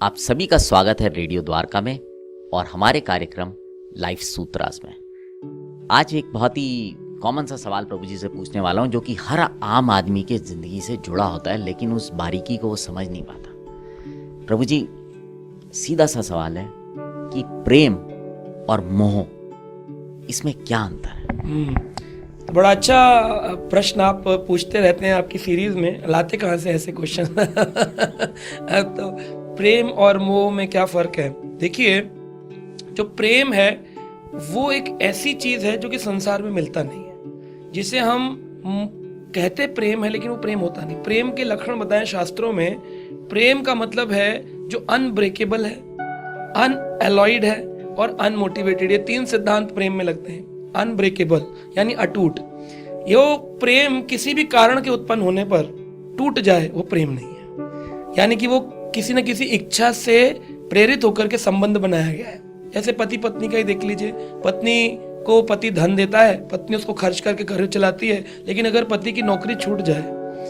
आप सभी का स्वागत है रेडियो द्वारका में और हमारे कार्यक्रम लाइफ सूत्रास में। आज एक बहुत ही कॉमन सा सवाल प्रभु जी से पूछने वाला हूं, जो कि हर आम आदमी के जिंदगी से जुड़ा होता है, लेकिन उस बारीकी को वो समझ नहीं पाता। प्रभु जी, सीधा सा सवाल है कि प्रेम और मोह, इसमें क्या अंतर है? तो बड़ा अच्छा प्रश्न आप पूछते रहते हैं आपकी सीरीज में, लाते कहाँ से ऐसे क्वेश्चन। तो प्रेम और मोह में क्या फर्क है? देखिए, जो प्रेम है वो एक ऐसी चीज है जो कि संसार में मिलता नहीं है, जिसे हम कहते प्रेम है लेकिन वो प्रेम होता नहीं। प्रेम के लक्षण बताएं शास्त्रों में। प्रेम का मतलब है जो अनब्रेकेबल है, अनएलॉयड है और अनमोटिवेटेड। ये तीन सिद्धांत प्रेम में लगते हैं। अनब्रेकेबल यानी अटूट। यो प्रेम किसी भी कारण के उत्पन्न होने पर टूट जाए, वो प्रेम नहीं है। यानी कि वो किसी न किसी इच्छा से प्रेरित होकर के संबंध बनाया गया है। जैसे पति पत्नी का ही देख लीजिए। पत्नी को पति धन देता है, पत्नी उसको खर्च करके घर चलाती है, लेकिन अगर पति की नौकरी छूट जाए,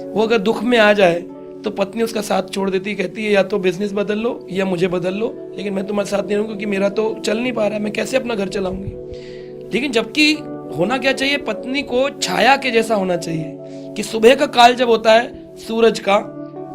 वो अगर दुख में आ जाए, तो पत्नी उसका साथ छोड़ देती है। कहती है या तो बिजनेस बदल लो या मुझे बदल लो, लेकिन मैं तुम्हारे साथ नहीं रहूंगी क्योंकि मेरा तो चल नहीं पा रहा है, मैं कैसे अपना घर चलाऊंगी। लेकिन जबकि होना क्या चाहिए? पत्नी को छाया के जैसा होना चाहिए कि सुबह का काल जब होता है सूरज का,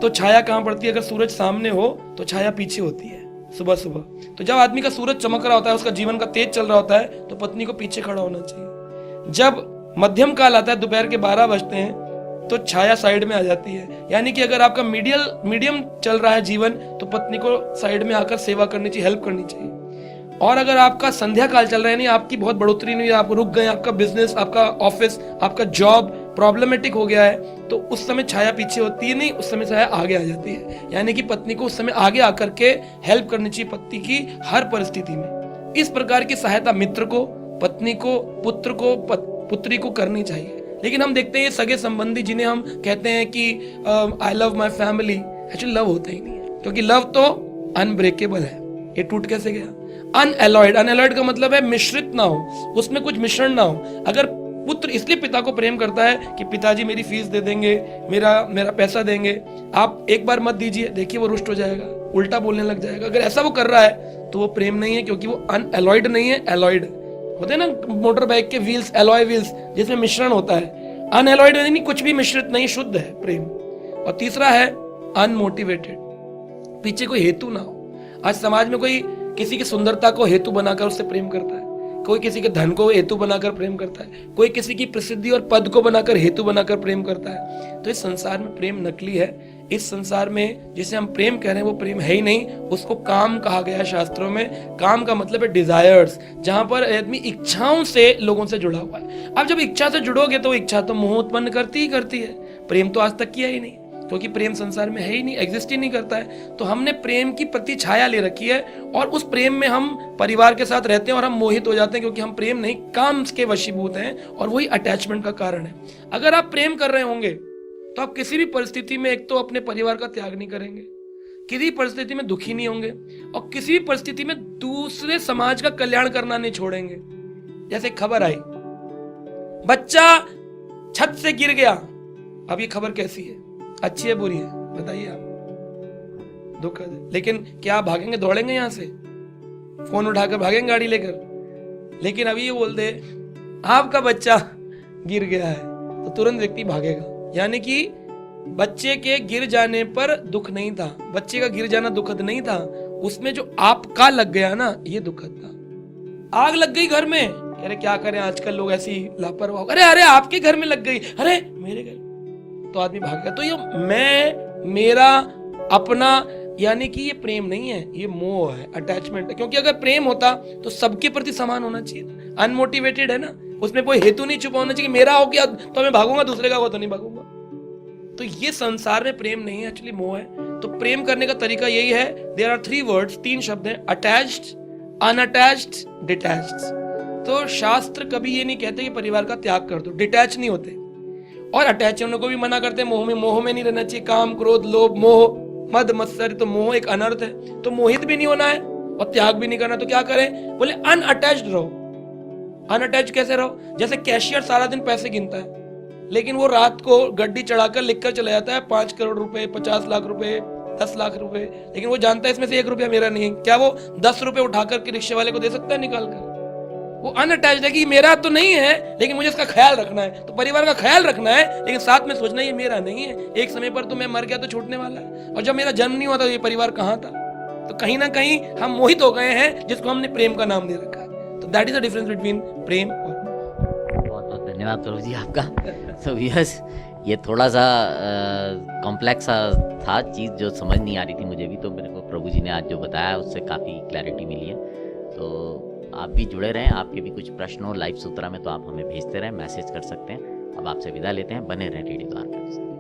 तो छाया कहाँ पड़ती है? अगर सूरज सामने हो तो छाया पीछे होती है सुबह सुबह। तो जब आदमी का सूरज चमक रहा होता है, उसका जीवन का तेज चल रहा होता है, तो पत्नी को पीछे खड़ा होना चाहिए। जब मध्यम काल आता है, दोपहर के 12 बजते हैं, तो छाया साइड में आ जाती है। यानी कि अगर आपका मीडियम चल रहा है जीवन, तो पत्नी को साइड में आकर सेवा करनी चाहिए, हेल्प करनी चाहिए। और अगर आपका संध्या काल चल रहा है, नहीं आपकी बहुत बढ़ोतरी नहीं, आप रुक गए, आपका बिजनेस, आपका ऑफिस, आपका जॉब प्रॉब्लमेटिक हो गया है, तो उस समय छाया पीछे होती है नहीं, उस समय छाया आगे आ जाती है। यानी कि पत्नी को उस समय आगे आकर के हेल्प करनी चाहिए पति की हर परिस्थिति में। इस प्रकार की सहायता मित्र को, पत्नी को, पुत्र को, पुत्री को करनी चाहिए। लेकिन हम देखते हैं ये सगे संबंधी जिन्हें हम कहते हैं कि I love my family, actually love होता ही नहीं है, क्योंकि लव तो अनब्रेकेबल है। ये टूट कैसे गया? अनएलॉयड का मतलब है मिश्रित ना हो, उसमें कुछ मिश्रण ना हो। अगर पुत्र इसलिए पिता को प्रेम करता है कि पिताजी मेरी फीस दे देंगे, मेरा पैसा देंगे, आप एक बार मत दीजिए, देखिए वो रुष्ट हो जाएगा, उल्टा बोलने लग जाएगा। अगर ऐसा वो कर रहा है तो वो प्रेम नहीं है, क्योंकि वो अनएलॉयड नहीं है, एलॉयड होते हैं ना मोटर बाइक के व्हील्स, एलॉय व्हील्स, जिसमें मिश्रण होता है। अनएलॉयड यानी कुछ भी मिश्रित नहीं, शुद्ध है प्रेम। और तीसरा है अनमोटिवेटेड, पीछे कोई हेतु ना हो। आज समाज में कोई किसी की सुंदरता को हेतु बनाकर उससे प्रेम करता है, कोई किसी के धन को हेतु बनाकर प्रेम करता है, कोई किसी की प्रसिद्धि और पद को बनाकर हेतु बनाकर प्रेम करता है। तो इस संसार में प्रेम नकली है। इस संसार में जिसे हम प्रेम कह रहे हैं वो प्रेम है ही नहीं, उसको काम कहा गया है शास्त्रों में। काम का मतलब है डिजायर्स, जहां पर आदमी इच्छाओं से लोगों से जुड़ा हुआ है। अब जब इच्छा से जुड़ोगे तो इच्छा तो मोह उत्पन्न करती ही करती है। प्रेम तो आज तक किया ही नहीं, क्योंकि प्रेम संसार में है ही नहीं, एग्जिस्ट ही नहीं करता है। तो हमने प्रेम की प्रति छाया ले रखी है और उस प्रेम में हम परिवार के साथ रहते हैं और हम मोहित हो जाते हैं, क्योंकि हम प्रेम नहीं काम के वशीभूत हैं, और वही अटैचमेंट का कारण है। अगर आप प्रेम कर रहे होंगे तो आप किसी भी परिस्थिति में एक तो अपने परिवार का त्याग नहीं करेंगे, किसी परिस्थिति में दुखी नहीं होंगे, और किसी भी परिस्थिति में दूसरे समाज का कल्याण करना नहीं छोड़ेंगे। जैसे खबर आई, बच्चा छत से गिर गया। अब ये खबर कैसी है? अच्छी है बुरी है? बताइए आप। दुखद है। लेकिन क्या आप भागेंगे, दौड़ेंगे यहां से, फोन उठाकर भागेंगे गाड़ी लेकर? लेकिन अभी ये बोल दे आपका बच्चा गिर गया है, तो तुरंत व्यक्ति भागेगा। यानी कि बच्चे के गिर जाने पर दुख नहीं था, बच्चे का गिर जाना दुखद नहीं था, उसमें जो आपका लग गया ना, ये दुखद था। आग लग गई घर में, अरे क्या करें आजकल लोग ऐसी लापरवाह, अरे आपके घर में लग गई, अरे मेरे घर, तो आदमी भाग गया। तो ये मैं, मेरा, अपना, यानी कि ये प्रेम नहीं है, ये मोह है, अटैचमेंट है। क्योंकि अगर प्रेम होता तो सबके प्रति समान होना चाहिए। अनमोटिवेटेड है ना, उसमें कोई हेतु नहीं छुपा होना चाहिए, मेरा हो गया तो मैं भागूंगा, दूसरे का हो तो नहीं भागूंगा। तो ये संसार में प्रेम नहीं है, एक्चुअली मोह है। तो प्रेम करने का तरीका यही है। देयर आर 3 वर्ड्स, 3 शब्द हैं, अटैच्ड, अनअटैच्ड, डिटैच्ड। तो शास्त्र कभी ये नहीं कहते कि परिवार का त्याग कर दो, डिटैच नहीं होते। और अटैच होने को भी मना करते हैं। मोह में नहीं रहना चाहिए। काम, क्रोध, लोभ, मोह, मद, मत्सर, तो मोह एक अनर्थ है। तो मोहित भी नहीं होना है और त्याग भी नहीं करना। तो क्या करें? बोले अनअटैच्ड रहो। अनअटैच कैसे रहो? जैसे कैशियर सारा दिन पैसे गिनता है, लेकिन वो रात को गड्डी चढ़ाकर लिखकर चला जाता है 5 करोड़ रुपए, 50 लाख रुपए, 10 लाख रुपए, लेकिन वो जानता है इसमें से 1 रुपया मेरा नहीं है, क्या वो 10 रुपए उठा करके रिक्शे वाले को दे सकता है निकाल कर? वो अनअटैच्ड है कि मेरा तो नहीं है, लेकिन मुझे इसका ख्याल रखना है। तो परिवार का ख्याल रखना है, लेकिन साथ में सोचना ये मेरा नहीं है, एक समय पर तो मैं मर गया तो छूटने वाला है, और जब मेरा जन्म नहीं हुआ था ये परिवार कहाँ था? तो कहीं ना कहीं हम मोहित हो गए हैं, जिसको हमने प्रेम का नाम दे रखा है। तो that is the difference between प्रेम और बहुत बहुत धन्यवाद प्रभु जी आपका। तो यस, ये थोड़ा सा कॉम्प्लेक्स सा था चीज़, जो समझ नहीं आ रही थी मुझे भी, तो मेरे को प्रभु जी ने आज जो बताया उससे काफ़ी क्लैरिटी मिली है। तो आप भी जुड़े रहें, आपके भी कुछ प्रश्न हो लाइफ सूत्रा में तो आप हमें भेजते रहें, मैसेज कर सकते हैं। अब आपसे विदा लेते हैं, बने रहें रेडियो द्वारका के साथ।